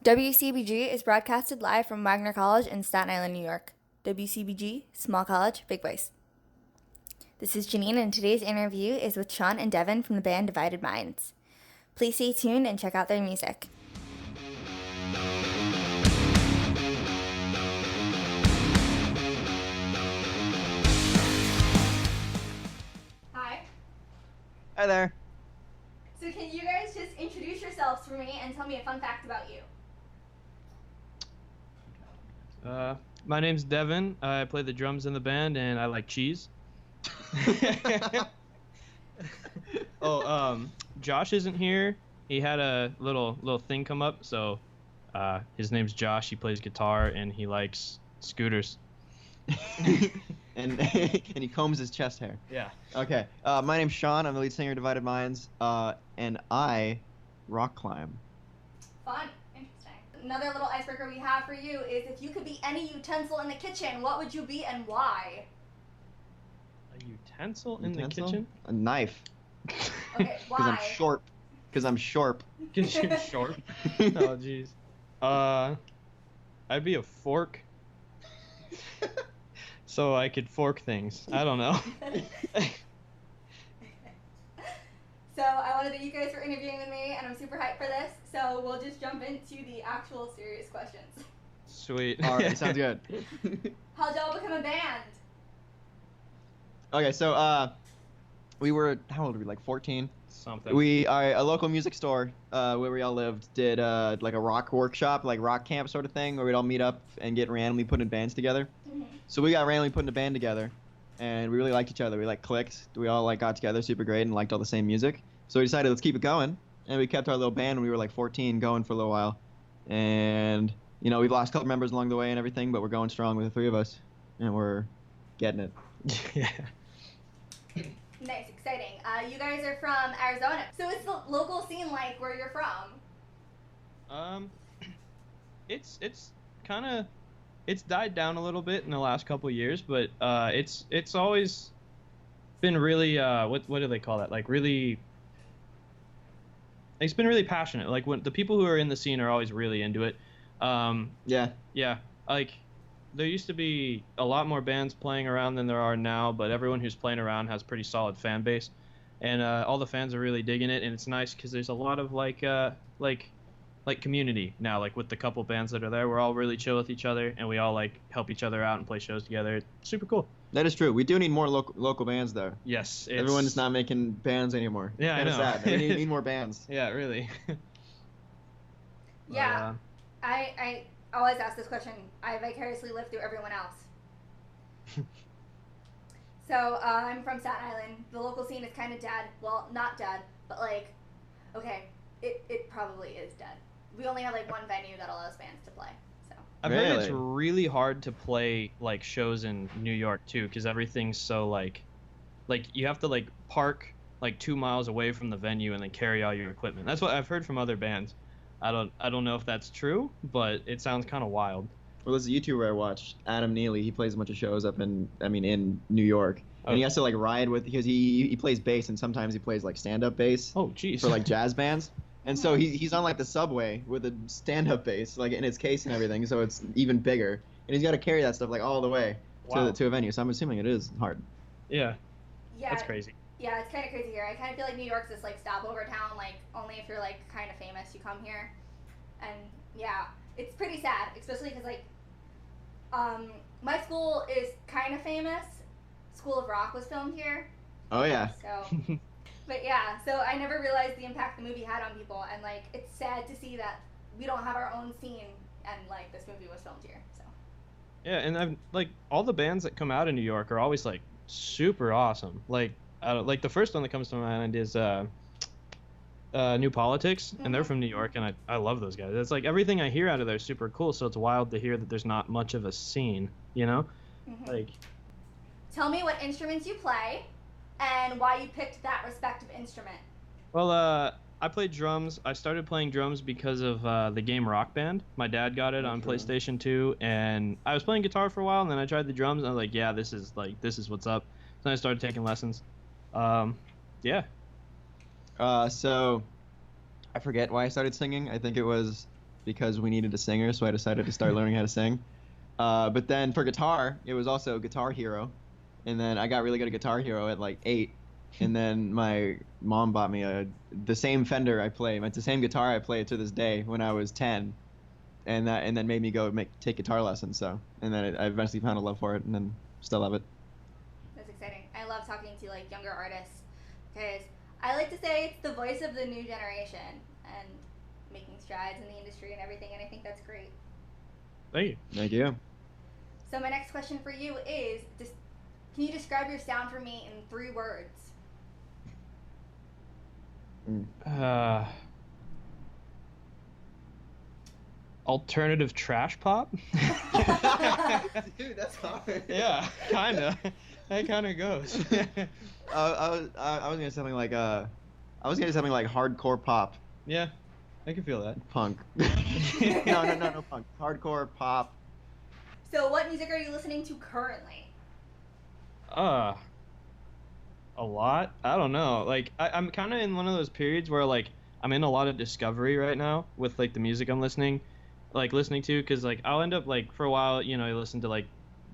WCBG is broadcasted live from Wagner College in Staten Island, New York. WCBG, small college, big voice. This is Jeanine, and today's interview is with Sean and Devon from the band Divided Minds. Please stay tuned and check out their music. Hi. Hi there. So can you guys just introduce yourselves for me and tell me a fun fact about you? My name's Devon. I play the drums in the band, and I like cheese. Josh isn't here. He had a little thing come up, so his name's Josh. He plays guitar, and he likes scooters. and he combs his chest hair. Yeah. Okay. My name's Sean. I'm the lead singer of Divided Minds, and I rock climb. Fun. Interesting. Another little icebreaker we have for you is if you could be any utensil in the kitchen, what would you be and why? A utensil in the kitchen? A knife. Okay, why? Because I'm short. Because I'm short. Because you're short? Oh, jeez. I'd be a fork. So I could fork things. I don't know. So I want to thank you guys for interviewing with me, and I'm super hyped for this. So we'll just jump into the actual serious questions. Sweet. All right, sounds good. How'd y'all become a band? Okay, so we were, how old were we? Like 14. Something. A local music store where we all lived did like a rock workshop, like rock camp sort of thing, where we'd all meet up and get randomly put in bands together. Mm-hmm. So we got randomly put in a band together, and we really liked each other. We like clicked. We all like got together super great and liked all the same music. So we decided let's keep it going, and we kept our little band when we were like 14 going for a little while. And you know, we've lost a couple members along the way and everything, but we're going strong with the three of us, and we're getting it. Yeah. Nice, exciting. You guys are from Arizona. So what's the local scene like where you're from? It's kind of, it's died down a little bit in the last couple of years, but it's always been really what do they call that? Like really, it's been really passionate. Like when the people who are in the scene are always really into it. Yeah. Yeah. Like there used to be a lot more bands playing around than there are now, but everyone who's playing around has pretty solid fan base, and all the fans are really digging it, and it's nice because there's a lot of like community now. Like with the couple bands that are there, we're all really chill with each other, and we all like help each other out and play shows together. It's super cool. That is true. We do need more local bands though. Yes. Everyone's not making bands anymore. Yeah, I know. Sad. We need more bands. Yeah, really. Yeah. I always ask this question. I vicariously live through everyone else. So I'm from Staten Island. The local scene is kind of dead. Well, not dead, but like, okay, it probably is dead. We only have like one venue that allows bands to play. So I've heard it's really hard to play like shows in New York too, because everything's so like you have to like park like 2 miles away from the venue and then carry all your equipment. That's what I've heard from other bands. I don't know if that's true, but it sounds kind of wild. Well, there's a YouTuber I watched, Adam Neely. He plays a bunch of shows up in New York, and he has to like ride with, because he plays bass, and sometimes he plays like stand-up bass. Oh, jeez. For like jazz bands, and so he's on like the subway with a stand-up bass like in his case and everything, so it's even bigger, and he's got to carry that stuff like all the way to a venue. So I'm assuming it is hard. Yeah. Yeah. That's crazy. Yeah, it's kind of crazy here. I kind of feel like New York's this like stopover town. Like only if you're like kind of famous you come here, and yeah, it's pretty sad, especially because like my school is kind of famous. School of Rock was filmed here. Oh yeah. So, but yeah, so I never realized the impact the movie had on people, and like it's sad to see that we don't have our own scene, and like this movie was filmed here. So. Yeah, and I've like all the bands that come out of New York are always like super awesome. Like the first one that comes to mind is New Politics, and they're from New York, and I love those guys. It's like everything I hear out of there is super cool, so it's wild to hear that there's not much of a scene, you know? Mm-hmm. Like, tell me what instruments you play and why you picked that respective instrument. Well, I played drums. I started playing drums because of the game Rock Band. My dad got it on PlayStation 2, and I was playing guitar for a while, and then I tried the drums, and I was like, yeah, this is what's up. Then I started taking lessons. Yeah. So I forget why I started singing. I think it was because we needed a singer, so I decided to start learning how to sing. But then for guitar, it was also Guitar Hero, and then I got really good at Guitar Hero at like 8, and then my mom bought me the same Fender I play. It's the same guitar I play to this day when I was 10, and then made me go take guitar lessons. So and then I eventually found a love for it, and then still love it. That's exciting. I love talking to like younger artists because I like to say it's the voice of the new generation and making strides in the industry and everything, and I think that's great. Thank you. Thank you. So my next question for you is, can you describe your sound for me in 3 words? Alternative trash pop. Dude, that's hard. Yeah, kinda. That kind of goes. I was gonna say something like hardcore pop. Yeah, I can feel that. Punk. No punk. Hardcore pop. So what music are you listening to currently? A lot. I don't know. Like I'm kind of in one of those periods where like I'm in a lot of discovery right now with like the music I'm listening to, because like I'll end up like for a while, you listen to like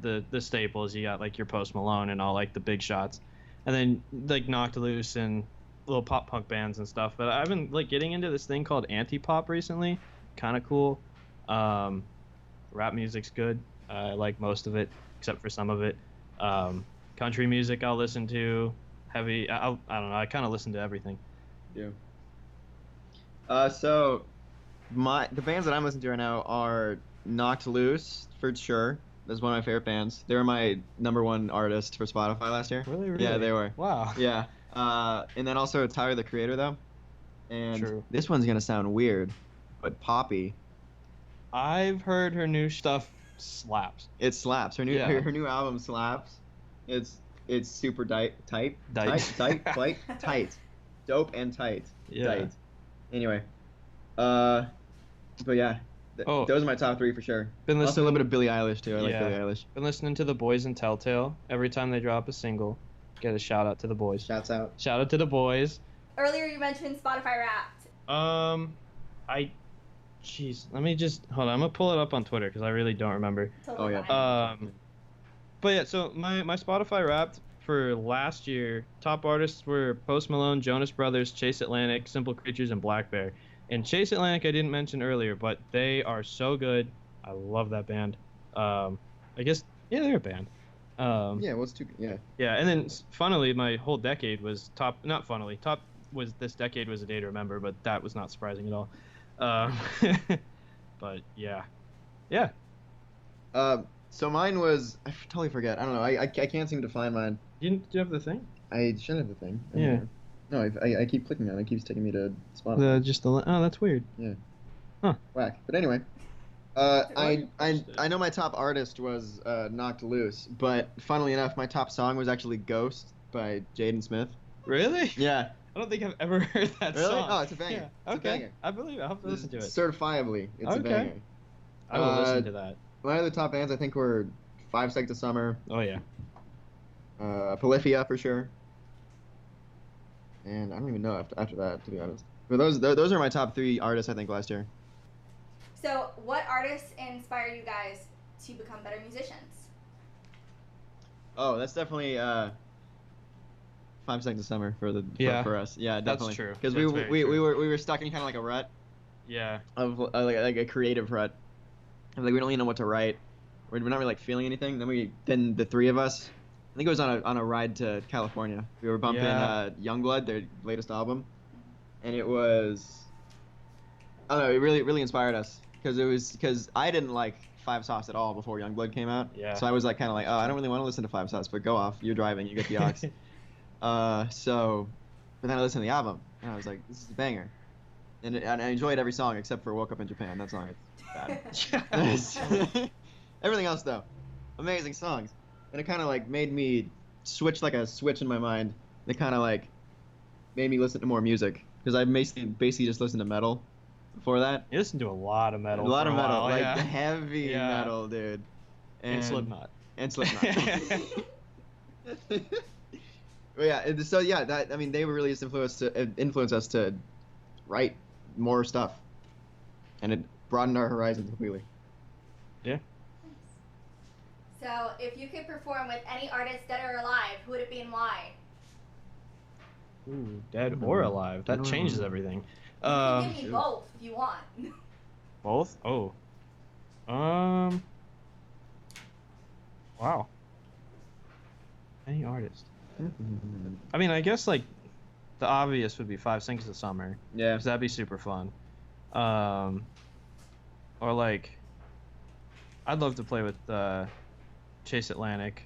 the staples. You got like your Post Malone and all like the big shots, and then like Knocked Loose and little pop punk bands and stuff. But I've been like getting into this thing called anti-pop recently. Kind of cool. Rap music's good. I like most of it except for some of it. Country music I'll listen to. Heavy. I don't know. I kind of listen to everything. Yeah. So the bands that I'm listening to right now are Knocked Loose for sure. That's one of my favorite bands. They were my #1 artist for Spotify last year. Really? Yeah, they were. Wow. Yeah. And then also Tyler the Creator though. And True. This one's gonna sound weird, but Poppy. I've heard her new stuff slaps. It slaps. Her new album slaps. It's super tight. Dope and tight. Yeah. Tight. Anyway. But yeah. Those are my top 3 for sure. Also a little bit of Billie Eilish too. I like Billie Eilish. Been listening to the Boys and Telltale. Every time they drop a single, get a shout out to the boys. Shouts out. Shout out to the boys. Earlier you mentioned Spotify Wrapped. Jeez, let me just hold on. I'm gonna pull it up on Twitter because I really don't remember. Totally yeah. fine. But yeah, so my Spotify Wrapped for last year, top artists were Post Malone, Jonas Brothers, Chase Atlantic, Simple Creatures, and Black Bear. And Chase Atlantic I didn't mention earlier, but they are so good. I love that band. I guess they're a band. Yeah, and then funnily my whole decade was top. Not funnily, top was this decade was a day to remember, but that was not surprising at all. But yeah. So mine was, I totally forget. I don't know. I can't seem to find mine. Do you have the thing? I should have the thing. Yeah. No, I keep clicking on it. It keeps taking me to Spotify. Oh, that's weird. Yeah. Huh. Whack. But anyway, I know my top artist was Knocked Loose, but funnily enough, my top song was actually Ghost by Jaden Smith. Really? Yeah. I don't think I've ever heard that Really? song. Oh, it's a banger. Yeah. It's Okay. a banger. I believe it. I'll have to listen to it. Certifiably, it's a Okay. banger. I will listen to that. My other top bands I think were 5 Seconds of Summer, Oh yeah. Polyphia for sure, and I don't even know after that, to be honest. But those are my top 3 artists I think last year. So what artists inspire you guys to become better musicians? Oh, that's definitely 5 Seconds of Summer for us. Yeah, definitely. That's true. Because That's we very true. were stuck in kind of like a rut Yeah. of like a creative rut. Like we don't really know what to write. We're not really like feeling anything. Then the 3 of us, I think it was on a ride to California. We were bumping Youngblood, their latest album, and it was, I don't know, it really inspired us because I didn't like 5 Sauce at all before Youngblood came out. Yeah. So I was like kind of like, oh, I don't really want to listen to 5 Sauce, but go off. You're driving, you get the aux. But then I listened to the album and I was like, this is a banger, and I enjoyed every song except for Woke Up in Japan. That song is bad. Everything else though, amazing songs, and it kind of like made me switch like a switch in my mind. It kind of like made me listen to more music because I basically just listened to metal before that. You listen to a lot of metal. A lot of metal, while, like yeah. heavy Yeah. metal, dude. And Slipknot. And Slipknot. But yeah, they were really influenced us to write more stuff, and broadened our horizons completely. Yeah. So, if you could perform with any artist, dead or alive, who would it be and why? Ooh, dead or alive. That changes everything. You can give me both if you want. Both? Oh. Wow. Any artist. I mean, I guess like the obvious would be Five Seconds of Summer. Yeah. Because that'd be super fun. Or like, I'd love to play with Chase Atlantic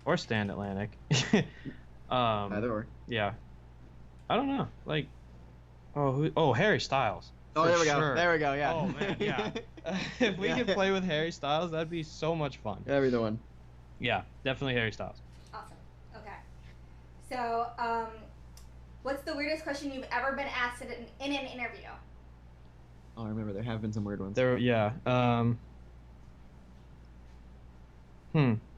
or Stand Atlantic. Either or. Yeah. I don't know. Like, Harry Styles. Oh, there we go. Sure. There we go. Yeah. Oh man, yeah. If we could play with Harry Styles, that'd be so much fun. That'd be the one. Yeah, definitely Harry Styles. Awesome. Okay. So, what's the weirdest question you've ever been asked in an interview? Oh, I remember there have been some weird ones.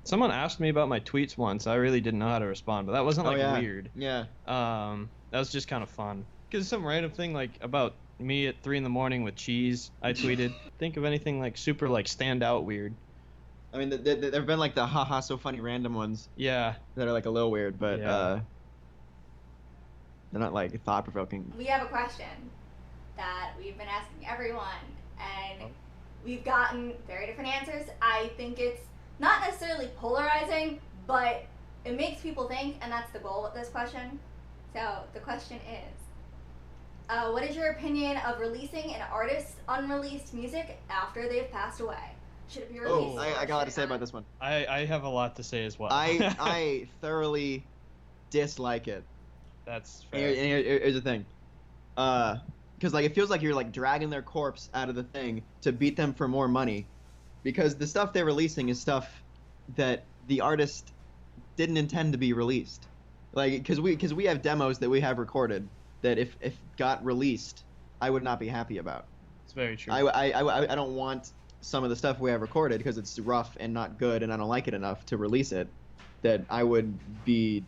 Someone asked me about my tweets once. I really didn't know how to respond, but that wasn't weird. Yeah. That was just kind of fun. Because some random thing like about me at 3 a.m. with cheese, I tweeted. Think of anything like super like stand out weird. I mean, there have been like the haha so funny random ones. Yeah. That are like a little weird, but Yeah. they're not like thought provoking. We have a question that we've been asking everyone, and we've gotten very different answers. I think it's not necessarily polarizing, but it makes people think, and that's the goal with this question. So the question is, what is your opinion of releasing an artist's unreleased music after they've passed away? Should it be released? I got a lot to say about this one. I have a lot to say as well. I thoroughly dislike it. That's fair. Here's the thing. Because like it feels like you're like dragging their corpse out of the thing to beat them for more money, because the stuff they're releasing is stuff that the artist didn't intend to be released. Like because we have demos that we have recorded that if got released, I would not be happy about. It's very true. I don't want some of the stuff we have recorded because it's rough and not good and I don't like it enough to release it, that I would be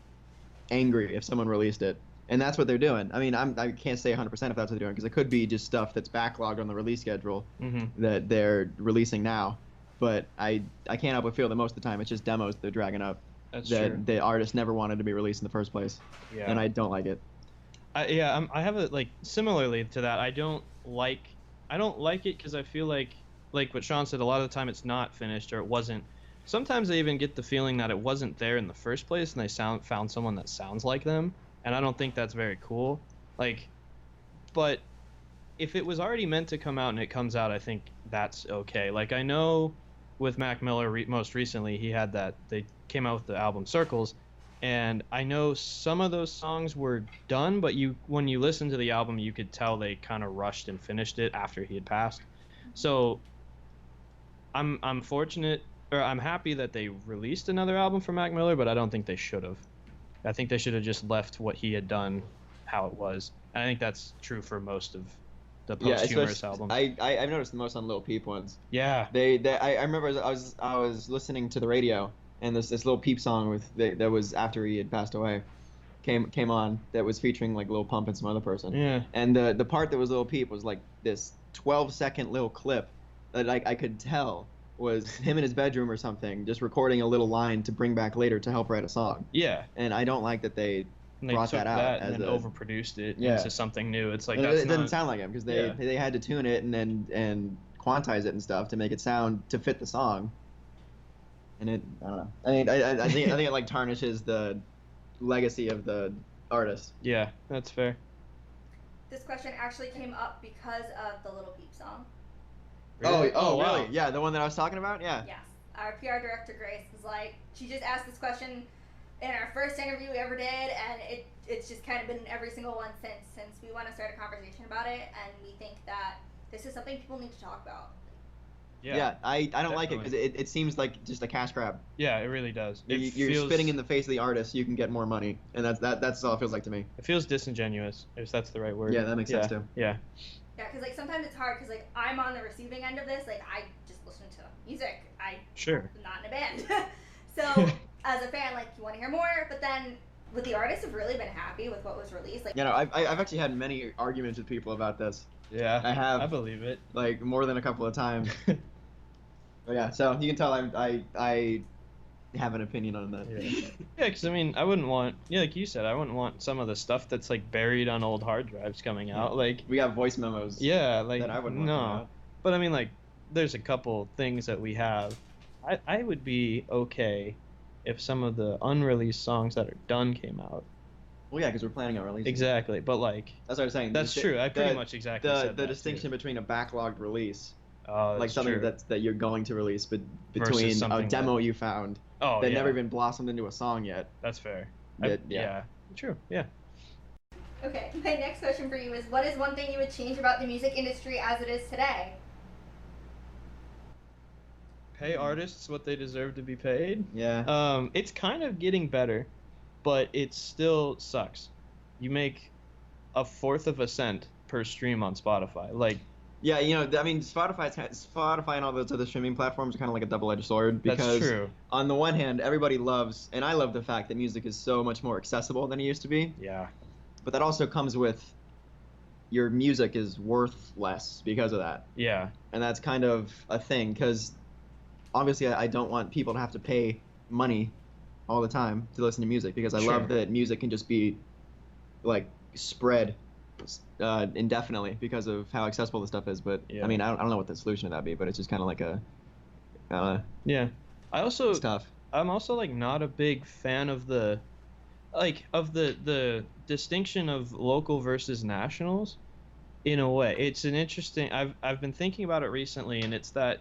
angry if someone released it. And that's what they're doing. I mean, I can't say 100% if that's what they're doing, because it could be just stuff that's backlogged on the release schedule that they're releasing now. But I can't help but feel that most of the time it's just demos they're dragging up. That's that true. the artist never wanted to be released in the first place. Yeah. And I don't like it. I have it like similarly to that. I don't like it because I feel like what Sean said, a lot of the time it's not finished or it wasn't. Sometimes I even get the feeling that it wasn't there in the first place and they found someone that sounds like them, and I don't think that's very cool. Like, but if it was already meant to come out and it comes out, I think that's okay. Like, I know with Mac Miller most recently, he had that, they came out with the album Circles, and I know some of those songs were done, but when you listen to the album, you could tell they kind of rushed and finished it after he had passed. So I'm fortunate, or I'm happy that they released another album for Mac Miller, but I don't think they should have. I think they should have just left what he had done how it was. And I think that's true for most of the posthumous albums. I've noticed the most on Lil Peep ones. Yeah. I remember I was listening to the radio, and this Lil Peep song that was after he had passed away came on, that was featuring like Lil Pump and some other person. Yeah. And the part that was Lil Peep was like this 12-second little clip that I could tell was him in his bedroom or something, just recording a little line to bring back later to help write a song. Yeah. And I don't like that they brought took that out and then overproduced it into something new. It's like, it doesn't sound like him, because they had to tune it and quantize it and stuff to make it sound to fit the song. And I don't know. I mean, I think it like tarnishes the legacy of the artist. Yeah, that's fair. This question actually came up because of the Little Peep song. Really? Oh, wow. really? Yeah, the one that I was talking about? Yeah. Yes. Our PR director, Grace, was like, she just asked this question in our first interview we ever did, and it's just kind of been in every single one since we want to start a conversation about it, and we think that this is something people need to talk about. Yeah, I don't like it because it seems like just a cash grab. Yeah, it really does. You're spitting in the face of the artist so you can get more money, and that's all it feels like to me. It feels disingenuous, if that's the right word. Yeah, that makes sense too. Yeah. Yeah, because like sometimes it's hard because like I'm on the receiving end of this. Like I just listen to music. I'm not in a band. So as a fan, like you want to hear more, but then with the artists have really been happy with what was released. Like I've actually had many arguments with people about this. Yeah, I have. I believe it. Like more than a couple of times. But yeah, so you can tell I have an opinion on that. Yeah. Yeah, because I mean, I wouldn't want, yeah, like you said, I wouldn't want some of the stuff that's like buried on old hard drives coming out. Like, We got voice memos. yeah, like that I wouldn't want coming no. out. But I mean, like, there's a couple things that we have. I would be okay if some of the unreleased songs that are done came out. Well, yeah, because we're planning on releasing. Exactly, but like, That's what I was saying. that's true. I pretty much exactly the said the that, distinction too. between a backlogged release, Oh, like that's something true. that you're going to release, but Versus between a something demo you found Oh, that yeah, never even blossomed into a song yet. that's fair. Yeah. Yeah, true. Yeah. Okay, my next question for you is, what is one thing you would change about the music industry as it is today? Pay artists what they deserve to be paid. Yeah. It's kind of getting better, but it still sucks. You make a fourth of a cent per stream on Spotify. Like, Yeah, you know, I mean, Spotify and all those other streaming platforms are kind of like a double-edged sword because that's true. on the one hand, everybody loves, and I love the fact that music is so much more accessible than it used to be, Yeah. but that also comes with your music is worth less because of that. Yeah. And that's kind of a thing because obviously I don't want people to have to pay money all the time to listen to music because I Sure. love that music can just be like spread indefinitely because of how accessible the stuff is. But Yeah. I mean, I don't know what the solution to that be, but it's just kind of like a Yeah. I also it's tough. I'm also like not a big fan of the the distinction of local versus nationals in a way. It's an interesting I've been thinking about it recently, and it's that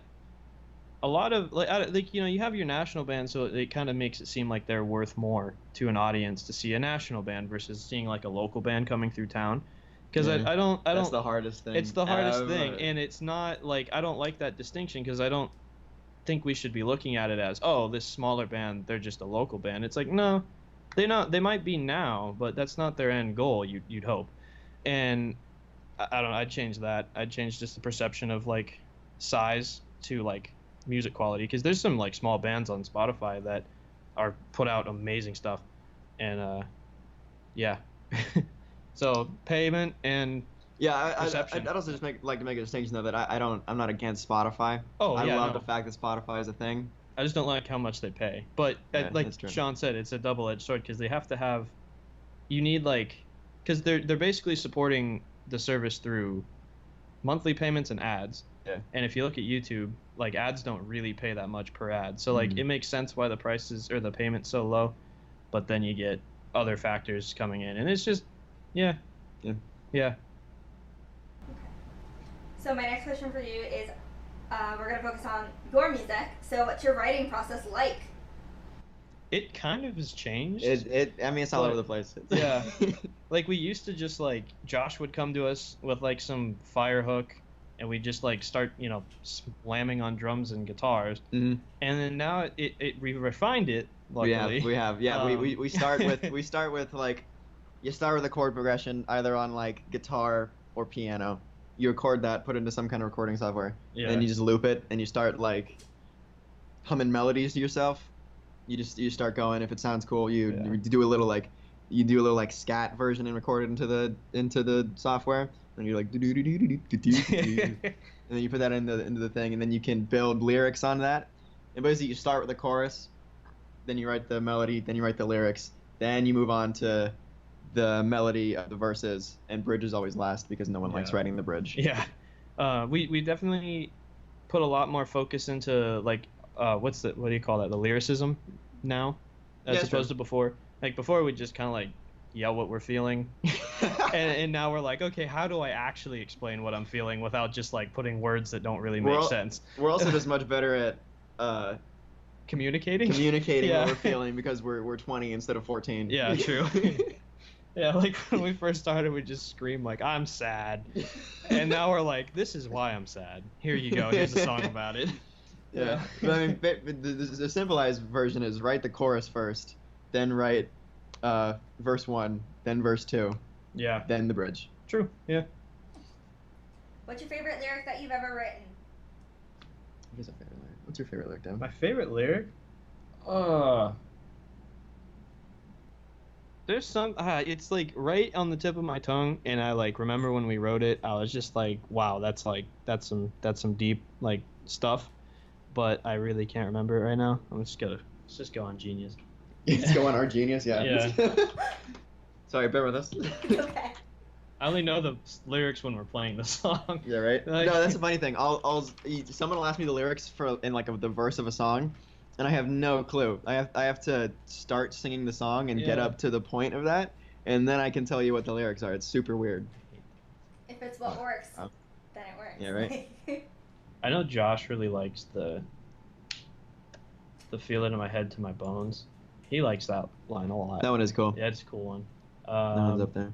a lot of like you know, you have your national band, so it kind of makes it seem like they're worth more to an audience to see a national band versus seeing like a local band coming through town. Because Yeah. I don't That's the hardest thing. it's the hardest ever. thing, and it's not like I don't like that distinction because I don't think we should be looking at it as, oh, this smaller band, they're just a local band. It's like, no, they might be now, but that's not their end goal. You'd hope, and I don't know. I'd change that. I'd change just the perception of like size to like music quality, because there's some like small bands on Spotify that are put out amazing stuff, and yeah. So payment and Yeah, perception. I'd also just like to make a distinction though that I'm not against Spotify. Oh, I yeah, love no. the fact that Spotify is a thing. I just don't like how much they pay. But Yeah, like that's true. Sean said, it's a double-edged sword because they have to have. You need like, because they're basically supporting the service through monthly payments and ads. Yeah. And if you look at YouTube, like ads don't really pay that much per ad. So like it makes sense why the prices or the payment's so low, but then you get other factors coming in, and it's just, yeah. Yeah. Yeah. So my next question for you is, we're going to focus on your music. So what's your writing process like? It kind of has changed. I mean, it's all But- over the place. Yeah. Like we used to just like Josh would come to us with like some fire hook, and we just like start, you know, slamming on drums and guitars. Mhm. And then now we refined it. Luckily. We have yeah we start with like you start with a chord progression either on like guitar or piano. You record that, put it into some kind of recording software, Yeah. and then you just loop it and you start like humming melodies to yourself. You start going. If it sounds cool, you do a little like scat version and record it into the software. And you're like and then you put that into the thing, and then you can build lyrics on that. And basically, you start with the chorus, then you write the melody, then you write the lyrics, then you move on to the melody of the verses, and bridge is always last because no one likes Yeah. writing the bridge. Yeah. We definitely put a lot more focus into like what do you call that? The lyricism now, as Yeah, opposed sure. to before. Like before, we just kind of like yell what we're feeling, and now we're like, okay, how do I actually explain what I'm feeling without just like putting words that don't really make sense? We're also just much better at Communicating communicating Yeah. what we're feeling because we're 20 instead of 14. Yeah, true. Yeah, like when we first started, we just screamed like, I'm sad, and now we're like, this is why I'm sad. Here you go. Here's a song about it. Yeah. But I mean, the simplified version is write the chorus first, then write verse 1, then verse 2, Yeah. then the bridge. True. Yeah. What's your favorite lyric that you've ever written? What's your favorite lyric? What's your favorite lyric, Devon? My favorite lyric? There's some. It's like right on the tip of my tongue, and I like remember when we wrote it. I was just like, wow, that's some deep like stuff. But I really can't remember it right now. Let's just go on Genius. Let's go on our Genius, yeah. Yeah. Sorry, bear with us. It's okay. I only know the lyrics when we're playing the song. Yeah, right. Like- No, that's a funny thing. Someone will ask me the lyrics in like the verse of a song, and I have no clue. I have to start singing the song and get Yeah. up to the point of that, and then I can tell you what the lyrics are. It's super weird. If it's what works, Oh. then it works. Yeah, right. I know Josh really likes the feel it in my head to my bones. He likes that line a lot. That one is cool. Yeah, it's a cool one. That one's up there.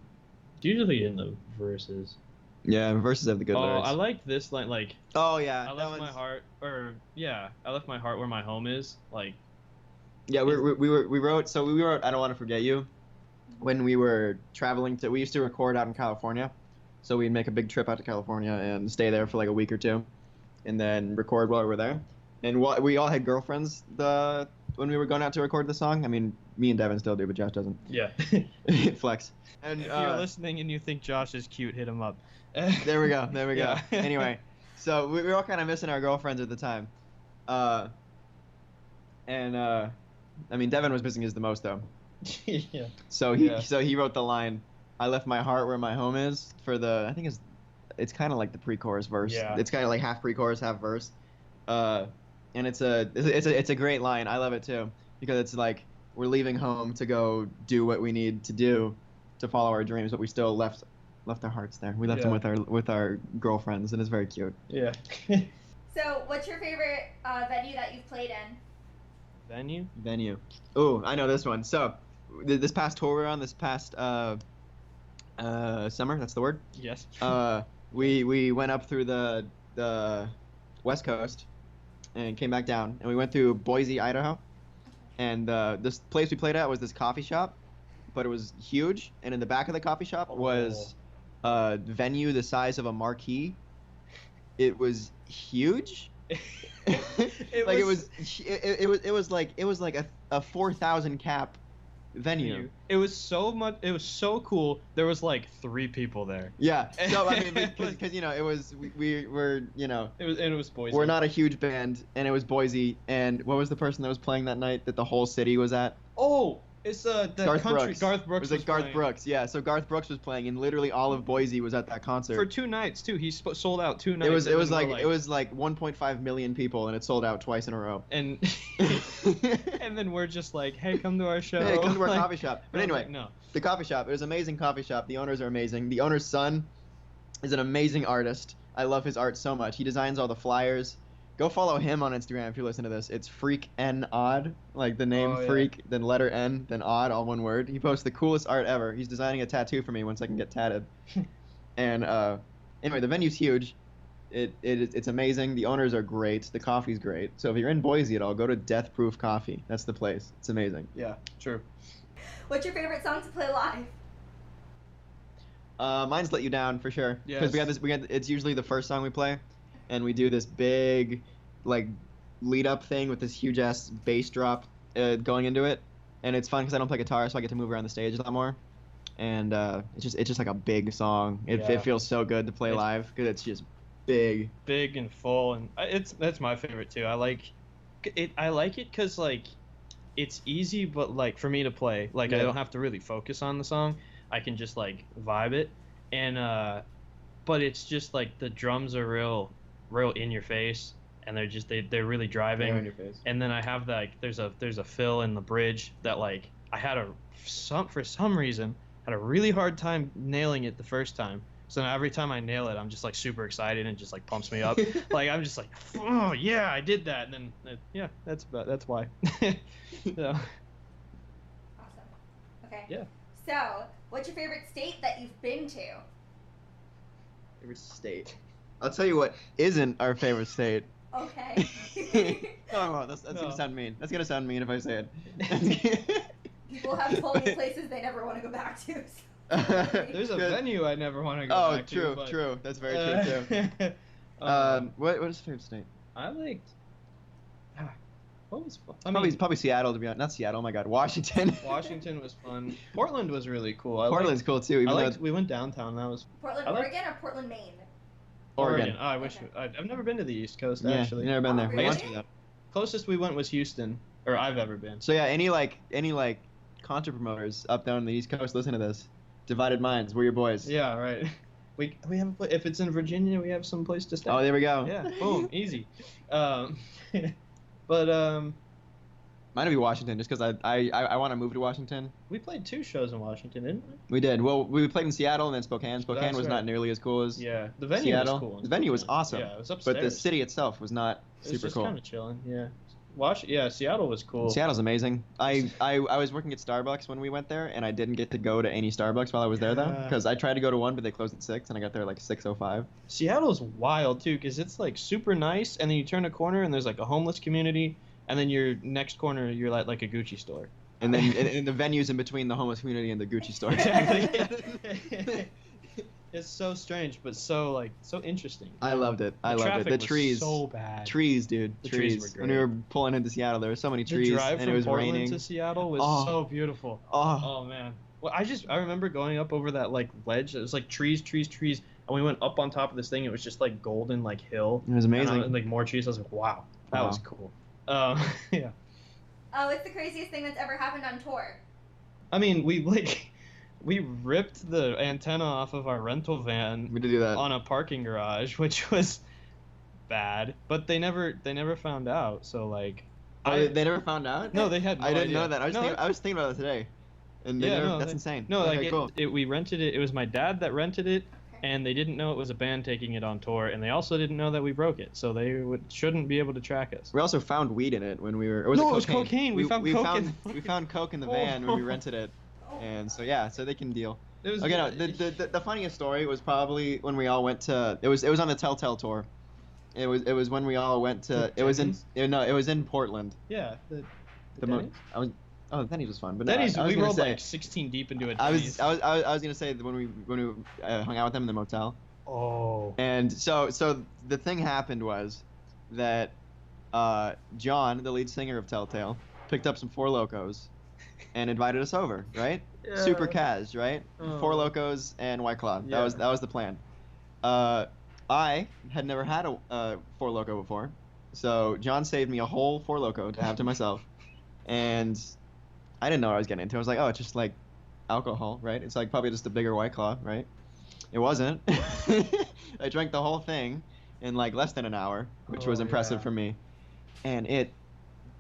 It's usually in the verses. Yeah, verses have the good lyrics. I like this line. Like, Oh yeah, I that left my one's- heart, I left my heart where my home is. Like, Yeah, we wrote. So we wrote "I Don't Want to Forget You" when we were traveling to. We used to record out in California, so we'd make a big trip out to California and stay there for like a week or two, and then record while we were there. And we all had girlfriends when we were going out to record the song. I mean, me and Devon still do, but Josh doesn't. yeah. Flex. And If you're listening and you think Josh is cute, hit him up. there we go. There we go. Yeah. Anyway, so we were all kind of missing our girlfriends at the time. I mean, Devon was missing his the most though. Yeah. So he wrote the line, "I left my heart where my home is" for the. I think it's kind of like the pre-chorus verse. Yeah. It's kind of like half pre-chorus, half verse. And it's a great line. I love it too because it's like we're leaving home to go do what we need to do to follow our dreams, but we still left our hearts there. We left them with our girlfriends, and it's very cute. Yeah. So, what's your favorite venue that you've played in? Venue? Oh, I know this one. So, this past tour we were on, this past summer, that's the word. Yes. We went up through the West Coast and came back down, and we went through Boise, Idaho, and this place we played at was this coffee shop, but it was huge, and in the back of the coffee shop was a venue the size of a marquee. It was huge. It was like a 4,000 cap venue. It was so cool. There was like 3 people there. Yeah. So I mean, because it was we were It was Boise. we're not a huge band, and it was Boise, and what was the person that was playing that night that the whole city was at? Oh, it's the Garth country. Brooks. Garth Brooks. It was like Garth playing. Brooks. Yeah. So Garth Brooks was playing, and literally all of Boise was at that concert. For 2 nights too. He sold out 2 nights. It was and like then it was like 1.5 million people, and it sold out twice in a row. and and then we're just like, hey, come to our show. Hey, come to our Like, coffee shop. But I was anyway, like, no. the coffee shop. It was an amazing coffee shop. The owners are amazing. The owner's son is an amazing artist. I love his art so much. He designs all the flyers. Go follow him on Instagram if you listen to this. It's Freak N Odd, like the name Oh, yeah. Freak, then letter N, then Odd, all one word. He posts the coolest art ever. He's designing a tattoo for me once I can get tatted. And anyway, the venue's huge. It's amazing. The owners are great. The coffee's great. So if you're in Boise at all, go to Death Proof Coffee. That's the place. It's amazing. Yeah, true. What's your favorite song to play live? Mine's Let You Down for sure. Because Yes. it's usually the first song we play, and we do this big, like, lead up thing with this huge ass bass drop going into it, and it's fun because I don't play guitar, so I get to move around the stage a lot more, and it's just like a big song. It Yeah. feels so good to play live because it's just big. Big and full, and that's my favorite too. I like it because like it's easy, but like for me to play, like I Yeah. don't have to really focus on the song. I can just like vibe it, and but it's just like the drums are real in your face, and they're really driving. They're in your face. And then I have like there's a fill in the bridge that like I had for some reason had a really hard time nailing it the first time. So now every time I nail it, I'm just like super excited and it just like pumps me up. Like I'm just like, oh yeah, I did that. And then yeah, that's why. Yeah. Awesome. Okay. Yeah. So, what's your favorite state that you've been to? Favorite state. I'll tell you what isn't our favorite state. Okay. Oh, that's No. gonna sound mean. That's gonna sound mean if I say it. People have told me places they never want to go back to. So. There's a Good. venue I never want to go Oh, back true, to. But, true. That's very true too. um, What is your favorite state? I liked. What was fun? I mean, Probably Seattle, to be honest. Not Seattle. Oh my God, Washington. Washington was fun. Portland was really cool. Portland's cool too. Even though we went downtown. That was Portland, Oregon, or Portland, Maine? Oregon. Oh, I wish I've never been to the East Coast Yeah, actually. you've never been there. Oh, We want really? to, though. Closest we went was Houston, or I've ever been. So yeah, any concert promoters up down on the East Coast, listen to this. Divided Minds, we're your boys. Yeah, right. We have if it's in Virginia, we have some place to stay. Oh, there we go. Yeah, boom, easy. But Might be Washington, just because I want to move to Washington. we played 2 shows in Washington, didn't we? We did. Well, we played in Seattle and then Spokane. Spokane That's was right. not nearly as cool as Yeah, the venue Seattle. was cool. The venue was awesome. Yeah, it was upstairs. but the city itself was not It was super just cool. kind of chilling. Yeah, Seattle was cool. Seattle's amazing. I was working at Starbucks when we went there, and I didn't get to go to any Starbucks while I was there though, Yeah. because I tried to go to one, but they closed at 6, and I got there like 6:05. Seattle's wild too, because it's like super nice, and then you turn a corner and there's like a homeless community, and then your next corner you're at like a Gucci store. And then and the venues in between the homeless community and the Gucci store. Exactly. It's so strange, but so interesting. I loved it. I The loved it. traffic The was trees. so bad. Trees, dude. The trees were When we great. were pulling into Seattle, there were so many The trees, drive and from it was Portland raining. to Seattle was Oh. so beautiful. Oh, Oh man. Well, I remember going up over that like ledge. It was like trees, and we went up on top of this thing. It was just like golden like hill. it was amazing. And like more trees. I was like, wow, that was cool. Yeah. Oh, it's the craziest thing that's ever happened on tour. I mean, we ripped the antenna off of our rental van We did do that. on a parking garage, which was bad, but they never found out. So like, Oh, they never found out? no, they had no I didn't idea. know that. I No, was thinking about it today. And they Yeah, never, no, that's they- insane. No, Okay, like cool. we rented it. It was my dad that rented it, Okay. and they didn't know it was a band taking it on tour, and they also didn't know that we broke it, so they shouldn't be able to track us. We also found weed in it when we were. Or No, it it was cocaine. We found coke in the- we found coke in the Oh. van when we rented it, Oh. and so yeah, so they can deal. It was Okay, no, the funniest story was probably when we all went to. It was on the Telltale tour. It was when we all went to. The It was in. Denny's? No, it was in Portland. yeah. The Denny's? Denny's was fun, but Denny's, no, I was we gonna rolled say, like 16 deep into a I Denny's. was gonna say that when we hung out with them in the motel. Oh. And so the thing happened was that John, the lead singer of Telltale, picked up some Four Locos and invited us over, right? Yeah. Super Kaz, right? Oh. Four Locos and White Claw. Yeah. That was the plan. I had never had a Four Loco before, so John saved me a whole Four Loco to have to myself, and I didn't know what I was getting into. I was like, oh, it's just like alcohol, right? It's like probably just a bigger White Claw, right? It wasn't. I drank the whole thing in like less than an hour, which was Oh, impressive yeah. for me. And it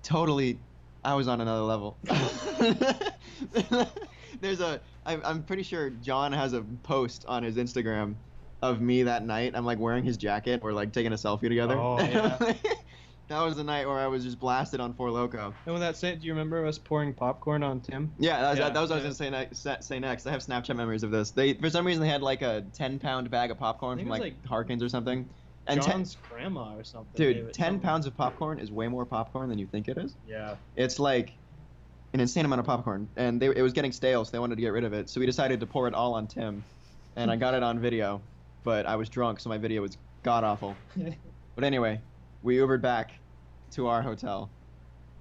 totally, I was on another level. I'm pretty sure John has a post on his Instagram of me that night. I'm like wearing his jacket. We're like taking a selfie together. Oh, yeah. That was the night where I was just blasted on Four Loco. And with that said, do you remember us pouring popcorn on Tim? Yeah, that was Yeah, what I was yeah. gonna say next. I have Snapchat memories of this. For some reason they had like a 10-pound bag of popcorn I think from it was, like like, Harkins or something. And John's grandma or something. gave dude, it 10 something. pounds of popcorn is way more popcorn than you think it is. Yeah. It's like an insane amount of popcorn, and it was getting stale, so they wanted to get rid of it. So we decided to pour it all on Tim, and I got it on video, but I was drunk, so my video was god awful. But anyway, we Ubered back to our hotel,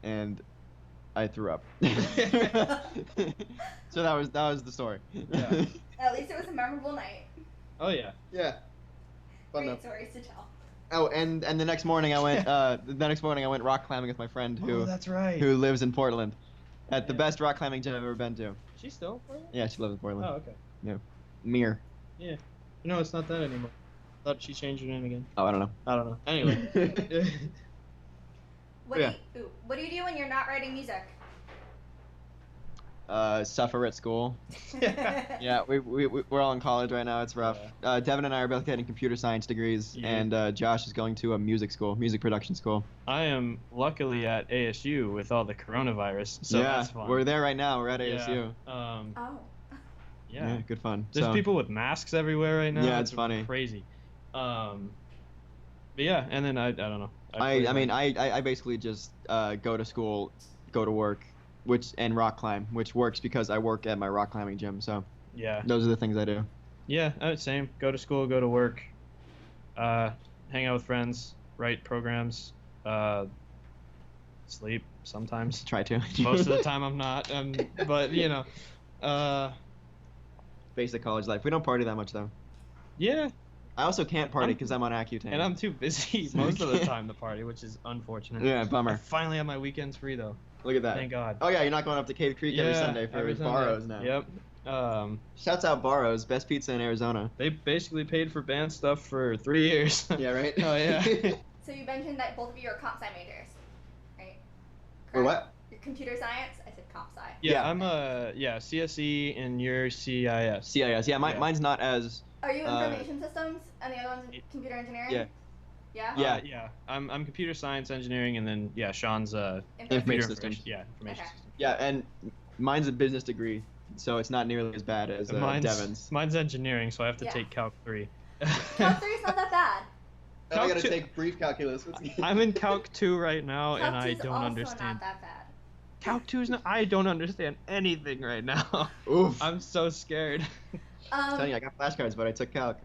and I threw up. So that was the story. Yeah. At least it was a memorable night. Oh yeah. Yeah. Fun Great enough. stories to tell. Oh, and the next morning I went rock climbing with my friend Oh, that's right. who lives in Portland, at the Yeah. best rock climbing gym I've ever been to. She's still. Yeah, she lives in Portland. Oh okay. Mir. No, it's not that anymore. Thought she changed her name again. Oh, I don't know. I don't know. Anyway. What Yeah. do you do when you're not writing music? Suffer at school. Yeah, we're all in college right now. It's rough. Devon and I are both getting computer science degrees, Yeah. and Josh is going to a music production school. I am luckily at ASU with all the coronavirus, so yeah, that's fun. we're there right now. We're at Yeah. ASU. Oh. Yeah. Good fun. There's So, people with masks everywhere right now. Yeah, it's funny. Crazy. But yeah, and then I don't know. I basically just go to school, go to work, and rock climb, which works because I work at my rock climbing gym. So Yeah. those are the things I do. Yeah, same. Go to school, go to work, hang out with friends, write programs, Sleep sometimes. Try to. Most of the time I'm not. But you know, Basic college life. We don't party that much though. yeah. I also can't party because I'm on Accutane. And I'm too busy most of the time to party, which is unfortunate. Yeah, I bummer. finally have my weekends free though. Look at that. Thank God. Oh yeah, you're not going up to Cave Creek every Yeah, Sunday for every Sunday. Barrows now. Yep. Shouts out Barrows, best pizza in Arizona. They basically paid for band stuff for 3 years. Yeah, right? Oh yeah. So you mentioned that both of you are comp sci majors, right? Or what? You're computer science. I said comp sci. Yeah. I'm CSE and you're CIS. CIS. Yeah, mine's not as. Are you information systems and the other one's computer engineering? Yeah. Yeah. Yeah. I'm computer science engineering, and then Sean's Information systems. Yeah, information Okay. systems. Yeah, and mine's a business degree, so it's not nearly as bad as Devon's. Mine's engineering, so I have to Yeah. take Calc 3. Calc 3 is not that bad. Now I Calc gotta two- take brief calculus. I'm in Calc 2 right now, and Calc I 2 is don't also understand. not that bad. Calc 2 is not. I don't understand anything right now. Oof. I'm so scared. I'm telling you, I got flashcards, but I took calc.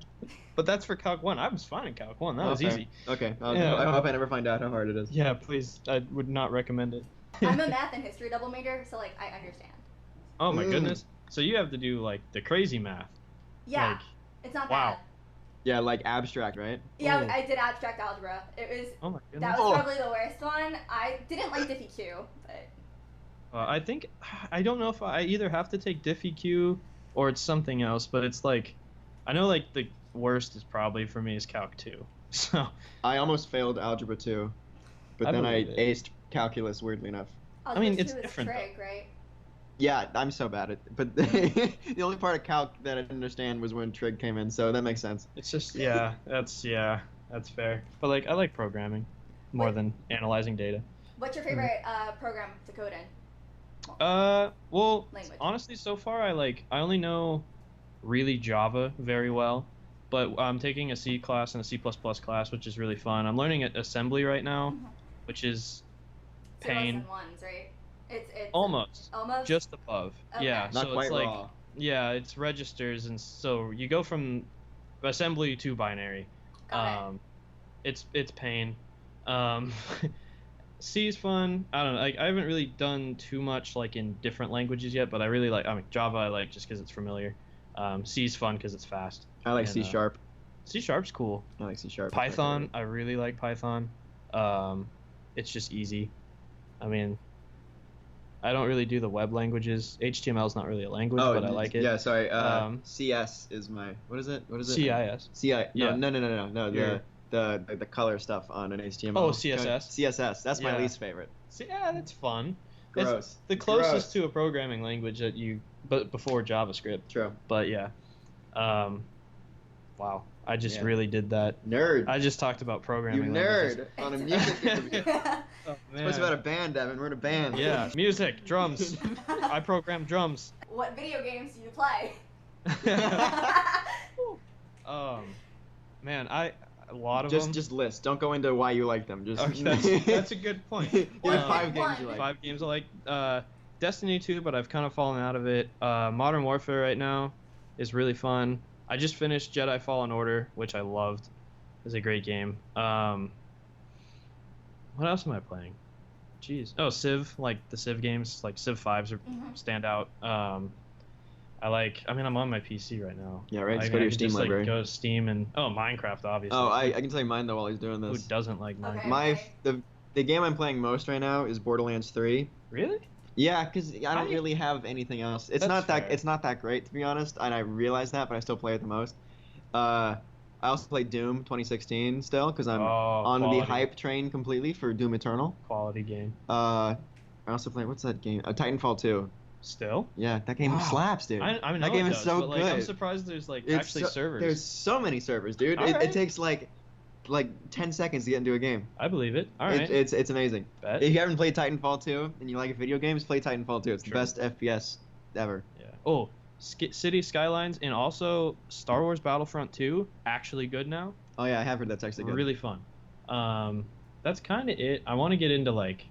But that's for Calc 1. I was fine in Calc 1. That was Okay. easy. Okay. Yeah, I hope I never find out how hard it is. Yeah, please. I would not recommend it. I'm a math and history double major, so like I understand. Oh my Mm. goodness. So you have to do like the crazy math. Yeah, Like, it's not wow. bad. Yeah, like abstract, right? Yeah, Ooh. I did abstract algebra. It was oh my goodness. that was Oh. probably the worst one. I didn't like DiffyQ, but I think I don't know if I either have to take DiffyQ or it's something else, but it's like I know like the worst is probably for me is Calc 2. So I almost failed algebra 2, but I then I believe it. aced calculus weirdly enough. algebra mean, 2 it's is different, though. trig, right? Yeah, I'm so bad at it. But the only part of calc that I didn't understand was when trig came in, so that makes sense. it's just that's fair. But like I like programming more What- than analyzing data. What's your favorite program to code in? Well, Language. honestly, so far I only know really Java very well, but I'm taking a C class and a C++ class, which is really fun. I'm learning assembly right now, Mhm. which is Zeros pain. and ones, right? It's Almost. just Above. Okay. Yeah. Not so quite it's like raw. yeah, it's registers, and so you go from assembly to binary. got It's pain. C is fun. I don't know. Like I haven't really done too much like in different languages yet, but I really like. I mean, Java I like just because it's familiar. C is fun because it's fast. I like And, C sharp. C sharp's cool. I like C sharp. Python, I really like Python. It's just easy. I mean, I don't really do the web languages. HTML is not really a language, but I like it. Yeah, sorry. CS is my what is it? What is it? CIS. CI. Yeah. No. Your- The color stuff on an HTML. Oh, CSS? CSS. That's my Yeah. least favorite. Yeah, that's fun. Gross. It's the closest Gross. to a programming language that but before JavaScript. True. But yeah. Wow. I just Yeah. really did that. Nerd. I just talked about You programming languages. nerd on a music interview. it. Oh, It's about a band, Devon. We're in a band. Yeah, music, drums. I program drums. What video games do you play? Man, a lot of Just them. just list. Don't go into why you like them. Just Okay, that's a good point. Give me One. 5 games you One. like. 5 games I like. Destiny 2, but I've kind of fallen out of it. Modern Warfare right now is really fun. I just finished Jedi Fallen Order, which I loved. It was a great game. What else am I playing? Jeez. Oh, Civ, like the Civ games, like Civ 5s Mhm. stand out. I'm on my PC right now. Yeah, right. I Just mean, go to I your could Steam just, library. Like, go to Steam and Minecraft, obviously. Oh, I can tell you mine though while he's doing Who this. doesn't like Minecraft? Okay. My the game I'm playing most right now is Borderlands 3. Really? Yeah, because I don't I- really have anything else. It's That's not that fair. it's not that great to be honest, and I realize that, but I still play it the most. I also play Doom 2016 still because I'm on the quality. hype train completely for Doom Eternal. Quality game. I also play what's that game? Titanfall 2. Still? Yeah, that game Wow. slaps, dude. I know that game it is does, so but, like, good. I'm surprised there's like It's actually so- servers. There's so many servers, dude. It Alright. takes like 10 seconds to get into a game. I believe it. All right. It's amazing. Bet. If you haven't played Titanfall 2 and you like video games, play Titanfall 2. It's True. the best FPS ever. Yeah. Oh, City Skylines and also Star Wars Battlefront 2 actually good now. Oh yeah, I have heard that's actually good. Really fun. That's kind of it. I want to get into like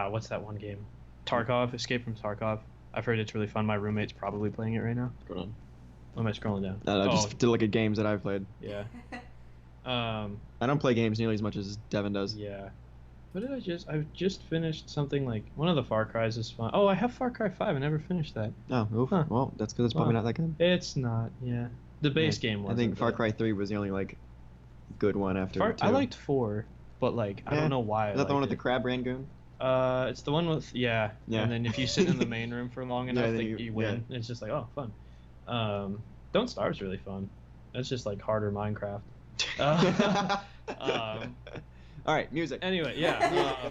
what's that one game? Tarkov, Escape from Tarkov. I've heard it's really fun. My roommate's probably playing it right now. Hold on. What am I scrolling down? Just to look at games that I've played. Yeah. I don't play games nearly as much as Devon does. Yeah. What did I just finished something like one of the Far Cry's is fun. Oh, I have Far Cry 5. I never finished that. Oh, oof. Huh. Well, that's because it's probably Wow. not that good. It's not. Yeah. The base Yeah, game was. I think Far Cry 3 was the only like good one after 2. I liked 4, but like I Yeah. don't know why. Is that the one with the crab rangoon? It's the one with yeah. Yeah. And then if you sit in the main room for long enough, then like, you win. It's just like, oh, fun. Don't Starve's really fun. It's just like harder Minecraft. All right, music. Anyway, yeah.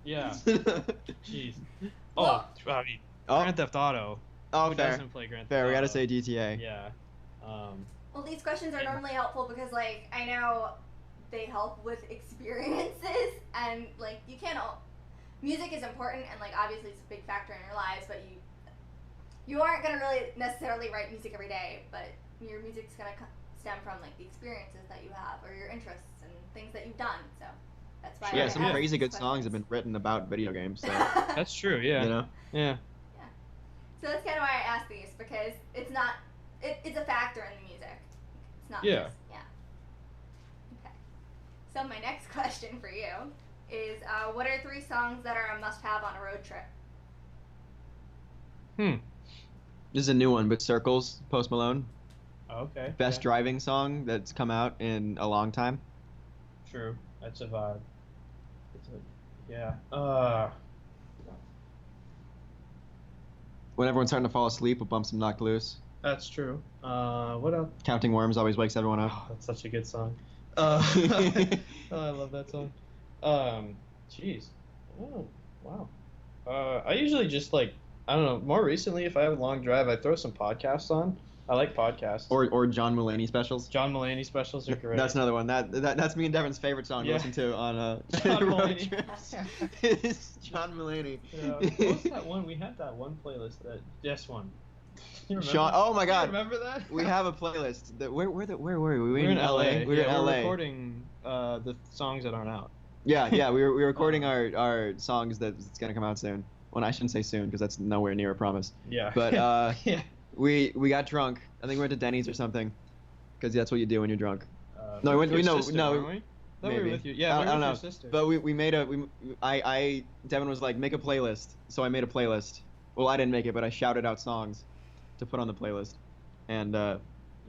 Yeah. Jeez. Well- I mean, Oh, Grand Theft Auto. oh, Who fair. doesn't play Grand Theft Fair. We gotta Auto? say GTA. Yeah. Well, these questions are normally helpful because, like, I know they help with experiences, and like, you can't. Music is important, and like, obviously, it's a big factor in your lives. But you aren't gonna really necessarily write music every day, but your music's gonna stem from like the experiences that you have or your interests and things that you've done. So that's why. Yeah, I some asked crazy these good songs have been written about video games. So, That's true. Yeah. you know. Yeah. So that's kind of why I asked these, because it's not. It's a factor in the music. It's not. Yeah. Just, yeah. Okay. So my next question for you is, what are 3 songs that are a must-have on a road trip? This is a new one, but Circles, Post Malone. Okay. Best driving song that's come out in a long time. True. That's a vibe. Yeah. When everyone's starting to fall asleep, we'll bump some Knocked Loose. That's true. What else? Counting Worms always wakes everyone up. Oh, that's such a good song. I love that song. Jeez. Oh, wow. I usually just like, I don't know, more recently if I have a long drive, I throw some podcasts on. I like podcasts. Or John Mulaney specials. John Mulaney specials are great. That's another one. That's me and Devon's favorite song to Yeah. listen to on John road Mulaney. trips. It's John Mulaney. Yeah. What was that one? We had that one playlist that this one. You remember? Sean, oh my You God. remember that? We have a playlist. Where were we? We We're in LA. We were in We're LA. recording the songs that aren't out. Yeah. We were recording our songs that's gonna come out soon. Well, I shouldn't say soon because that's nowhere near a promise. Yeah. But yeah. we got drunk. I think we went to Denny's or something, because that's what you do when you're drunk. No, we went. Your No, sister, no. weren't we? I thought we were Maybe. with you. Yeah, I we don't were know. with your sister. But we made Devon was like, make a playlist. So I made a playlist. Well, I didn't make it, but I shouted out songs to put on the playlist. And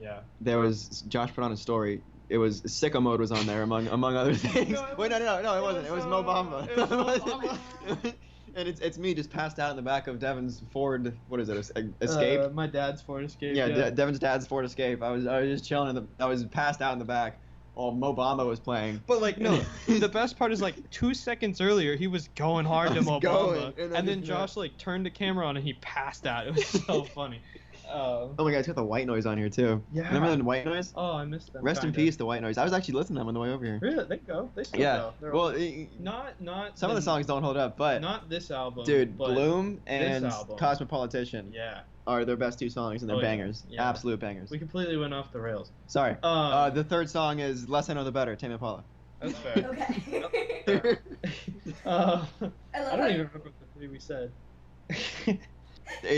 yeah. there was, Josh put on a story. It was, Sicko Mode was on there, among other things. No, it Wait, no, it wasn't. It was Mo Bamba. It was Mo Bamba. And it's me just passed out in the back of Devon's Ford, what is it, Escape? My dad's Ford Escape. Yeah, Devon's dad's Ford Escape. I was just chilling I was passed out in the back while Mo Bamba was playing. But like, no, the best part is like 2 seconds earlier he was going hard to Mo Bamba, and then Josh like turned the camera on and he passed out. It was so funny. Oh my God, it's got the White Noise on here too. Yeah. Remember the White Noise? Oh, I missed them. Rest in kinda. peace, the White Noise. I was actually listening to them on the way over here. Really? They go. They still Yeah. go. They're Well, not. some of the songs don't hold up, but Not this album. dude, but Bloom and album. Cosmopolitan Yeah. are their best 2 songs, and they're Oh, yeah. bangers. Yeah. Absolute bangers. We completely went off the rails. Sorry. Um, The third song is Less I Know the Better, Tame Impala. That's fair. Okay. I I love don't how even remember what the 3 we said.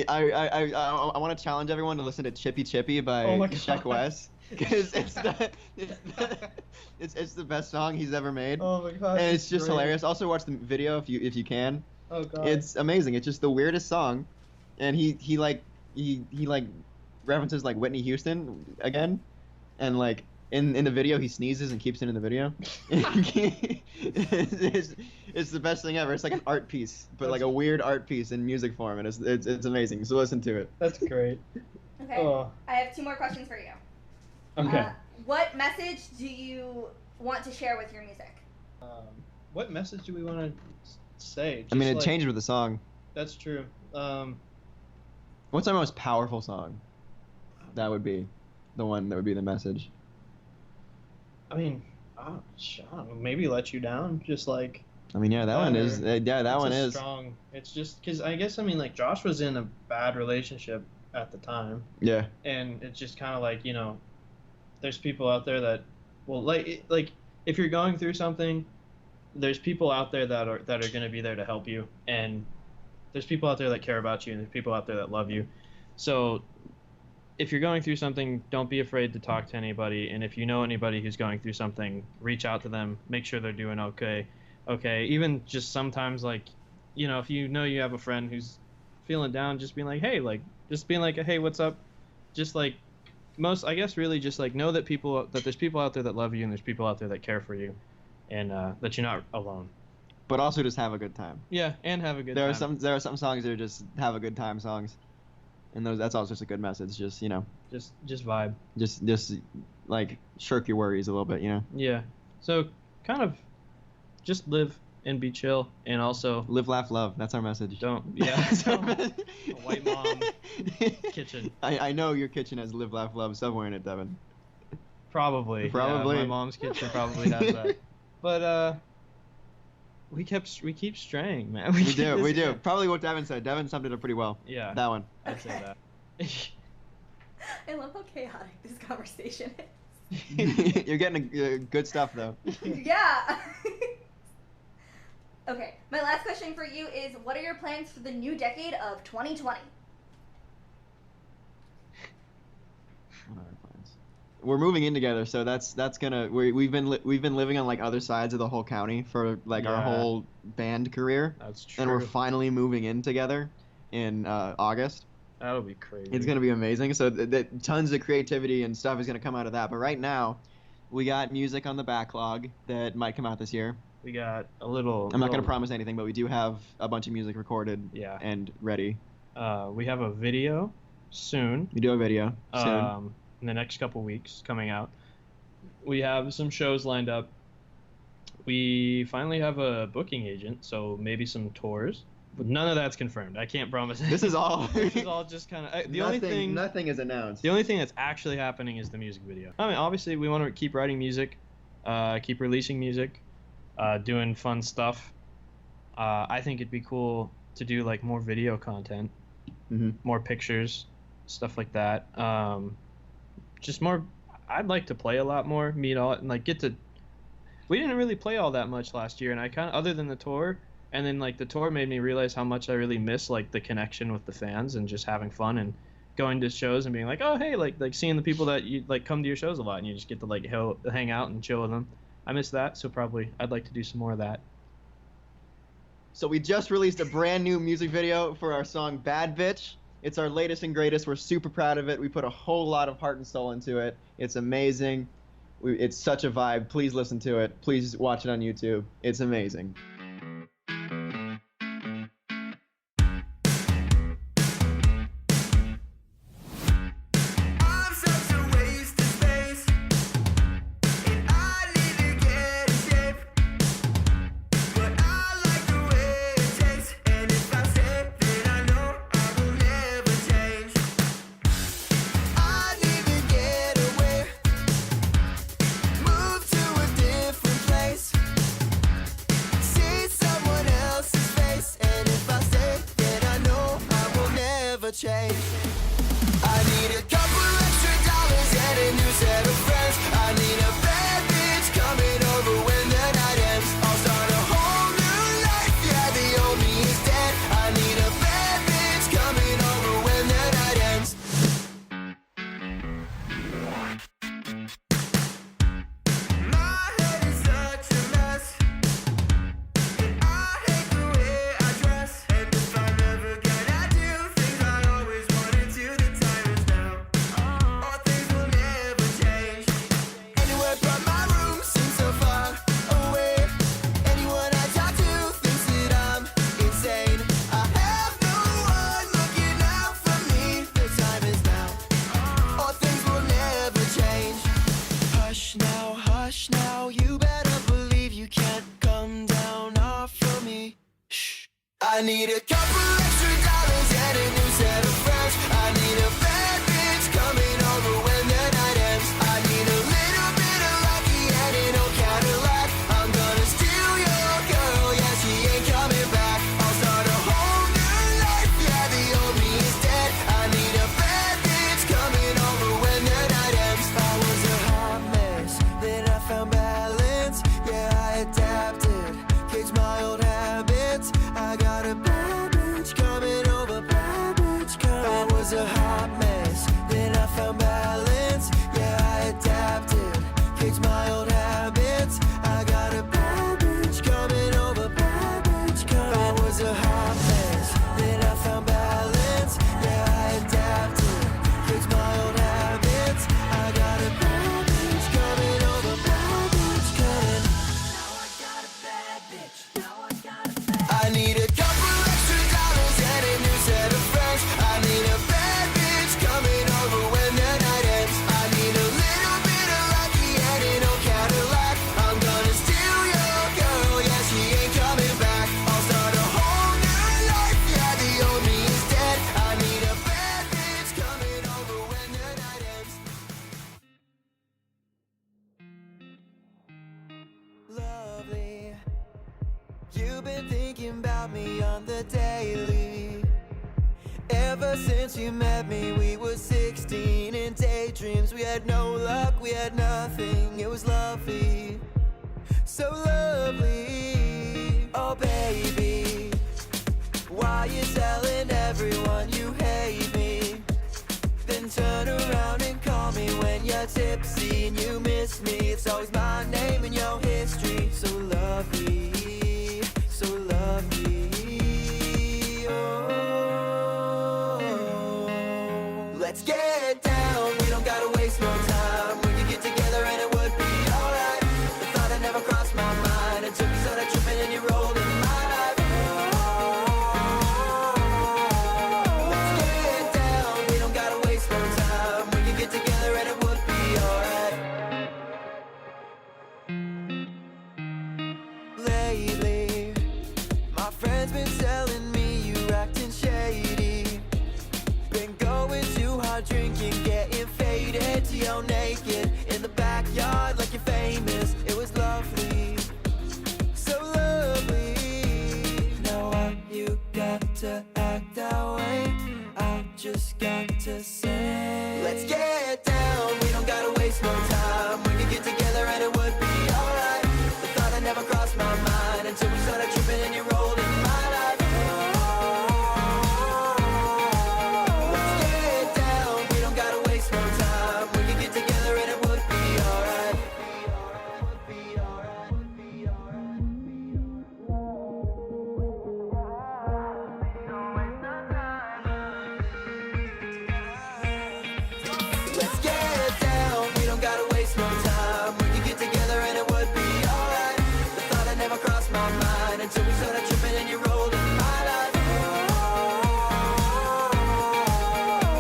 I want to challenge everyone to listen to Chippy Chippy by Oh my God. Sheck West, because it's the best song he's ever made. Oh my god. And it's just great. hilarious. Also watch the video if you can. Oh god. It's amazing. It's just the weirdest song, and he references like Whitney Houston again, and like in the video he sneezes and keeps it in the video. It's the best thing ever. It's like an art piece, but like a weird art piece in music form, and it's amazing. So listen to it. That's great. Okay. Oh. I have 2 more questions for you. Okay. What message do you want to share with your music? What message do we want to say? I mean, Just, it like- changes with the song. That's true. What's our most powerful song? That would be the one that would be the message. I mean, I don't know, maybe Let You Down. Just like. I mean, yeah, that one is. Yeah, that it's one a is. strong. It's just because I guess like Josh was in a bad relationship at the time, Yeah. and it's just kind of like there's people out there that will like if you're going through something, there's people out there that are going to be there to help you, and there's people out there that care about you, and there's people out there that love you. So if you're going through something, don't be afraid to talk to anybody, and if you know anybody who's going through something, reach out to them, make sure they're doing okay. okay. Even just sometimes, like, you know, if you know you have a friend who's feeling down, just being like, hey, like, just being like, hey, what's up? Just like I guess really just like know that there's people out there that love you and there's people out there that care for you, and that you're not alone. But also just have a good time. Yeah, and have a good There time. are some songs that are just have a good time songs, and that's also just a good message. Just, you know, Just vibe. just like shirk your worries a little bit, you know. Yeah. So kind of just live and be chill, and also Live, laugh, love. That's our message. don't. Yeah. A white mom kitchen. I know your kitchen has live, laugh, love somewhere in it, Devon. Probably. Probably. Yeah, my mom's kitchen probably has that. But we keep straying, man. We do. Probably what Devon said. Devon summed it up pretty well. Yeah. That one. I'd say that. I love how chaotic this conversation is. You're getting good stuff though. Yeah. Okay, my last question for you is, what are your plans for the new decade of 2020? What are our plans? We're moving in together, so that's gonna. We've been living on like other sides of the whole county for like our Yeah. whole band career, That's true. and we're finally moving in together in August. That'll be crazy. It's gonna be amazing. So tons of creativity and stuff is gonna come out of that. But right now, we got music on the backlog that might come out this year. We got a little. I'm not gonna promise anything, but we do have a bunch of music recorded Yeah. and ready. We have a video soon. We do a video soon. In the next couple weeks coming out. We have some shows lined up. We finally have a booking agent, so maybe some tours. But none of that's confirmed. I can't promise. This is all. This is all just kind of Nothing is announced. The only thing that's actually happening is the music video. I mean, obviously, we want to keep writing music, keep releasing music, doing fun stuff. I think it'd be cool to do like more video content, more pictures, stuff like that. Just more. I'd like to play a lot more, meet all, and like get to. We didn't really play all that much last year, and I kind of, other than the tour, and then like the tour made me realize how much I really miss like the connection with the fans and just having fun and going to shows and being like, oh hey, like seeing the people that you like come to your shows a lot and you just get to like hang out and chill with them. I miss that, so probably I'd like to do some more of that. So we just released a brand new music video for our song Bad Bitch. It's our latest and greatest. We're super proud of it. We put a whole lot of heart and soul into it. It's amazing. It's such a vibe. Please listen to it. Please watch it on YouTube. It's amazing. Change. I need a couple extra dollars and a new set of friends. I need a bad bitch coming over when the night ends. I'll start a whole new life, yeah, the old me is dead. I need a bad bitch coming over when the night ends. My head is such a mess, and I hate the way I dress. And if I'm ever gonna do things I always wanted to, the time is now. All things will never change. Anywhere but my room seems so far away. Anyone I talk to thinks that I'm insane. I have no one looking out for me. The time is now. All things will never change. Hush now, you better believe you can't come down off of me. Shh. I need a couple extra dollars and a new set of friends. I need a bad bitch coming over when the night ends. I need a little bit of lucky and an old Cadillac. I'm gonna steal your girl, yeah, she ain't coming back. I'll start a whole new life, yeah, the old me is dead. I need a bad bitch coming over when the night ends. I was a hot mess, then I found balance. Yeah, I adapted, kicked my old habits. I got a bad bitch coming over, bad bitch coming. I was a hot mess, then I found balance. Yeah, I adapted, kicked my old habits. I got a bad bitch coming you've been thinking about me on the daily. Ever since you met me, we were 16 in daydreams. We had no luck, we had nothing. It was lovely, so lovely. Oh baby, why you telling everyone you hate me? Then turn around and call me when you're tipsy and you miss me. It's always my name in your history. So lovely, so lovely. Oh, let's get down. We don't gotta waste no time. We could get together and it would be alright. The thought had never crossed my mind until we started tripping and you rolled in my life. Let's get down. We don't gotta waste no time. We could get together and it would be alright. Lately, my friends been telling me you acting shady. Been going too hard drinking, getting faded till you're naked in the backyard like you're famous. It was lovely, so lovely. Now why you got to act that way? I just got to say, let's get down. We don't gotta waste no time. We could get together and it would be alright. The thought had never crossed my mind until we started tripping and you rolled in my life. Let's get down. We don't gotta waste no time. We could get together and it would be alright. Let's get down. We don't gotta waste no time. We could get together and it would be alright. The thought had never crossed my mind until we started tripping and you rolled in my life.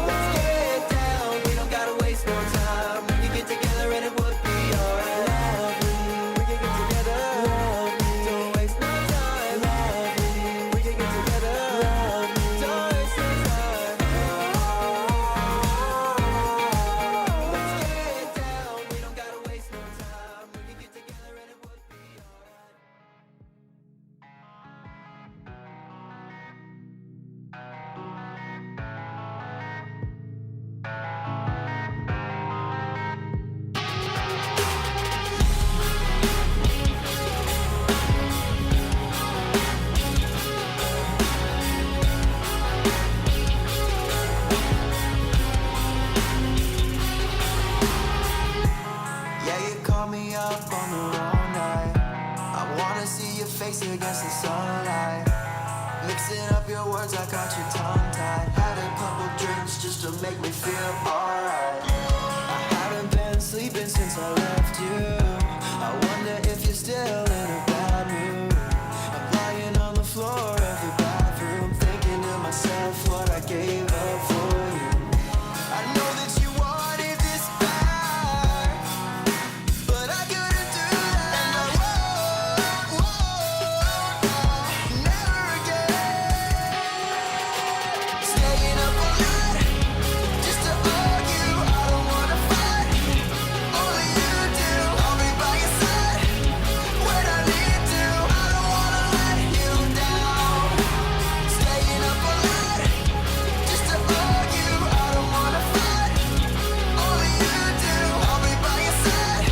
Let's get down. We don't gotta waste no time. We could get together and it would be alright. Lovely, we could get together. Lovely, don't waste no time. Lovely, we could get together. Lovely, don't waste no time. Let's get down. We don't gotta waste no time. We could get together and it would be alright. Yeah, you called me up on the wrong night. I wanna see your face against the sunlight. Mixing up your words, I got you tongue-tied. Had a couple drinks just to make me feel alright. I haven't been sleeping since I left you. I wonder if you're still in a bad mood. I'm lying on the floor of the bathroom, thinking to myself what I gave up for you. I know that you wanted this back, but I couldn't do that. And I won't, never again. Staying up all night just to argue. I don't wanna fight, only you do. I'll be by your side when I need to. I don't wanna let you down. Staying up all night just to argue. I don't wanna fight, only you do. I'll be by your side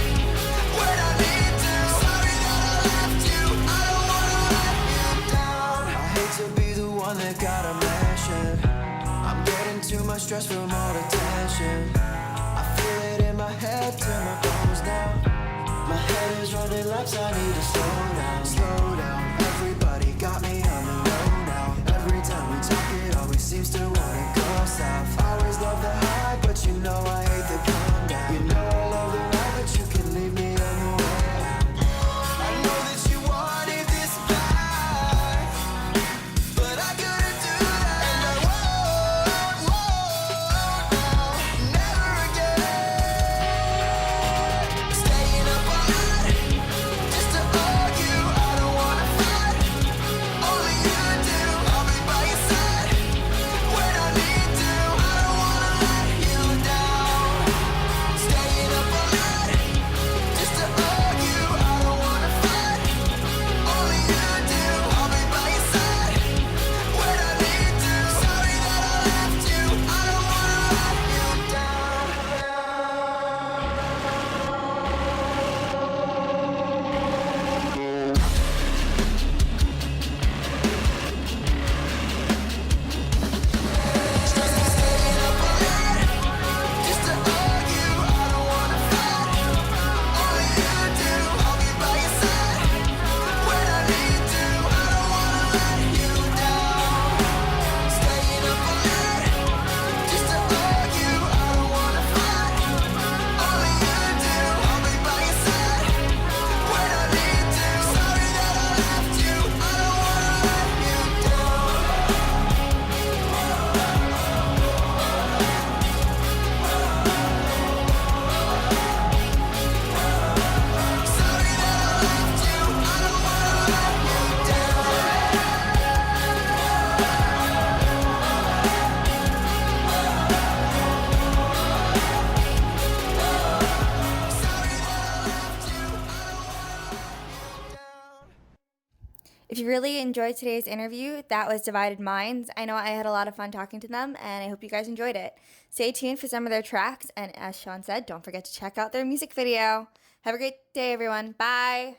when I need to. Sorry that I left you. I don't wanna let you down. I hate to be the one that got a mansion. I'm getting too much stress from all the tension. I feel it in my head till my bones now. My head is running laps, I need to slow down, slow down. Everybody got me on the road now. Every time we talk, it always seems to wanna go south. I always love the high, but you know I hate the come down. You know I love the ride, but you can leave me on the way. I know that you wanted this back, but I couldn't do that. And I won't, never again. Staying up all night just to argue. If you really enjoyed today's interview, that was Divided Minds. I know I had a lot of fun talking to them, and I hope you guys enjoyed it. Stay tuned for some of their tracks, and as Sean said, don't forget to check out their music video. Have a great day, everyone. Bye.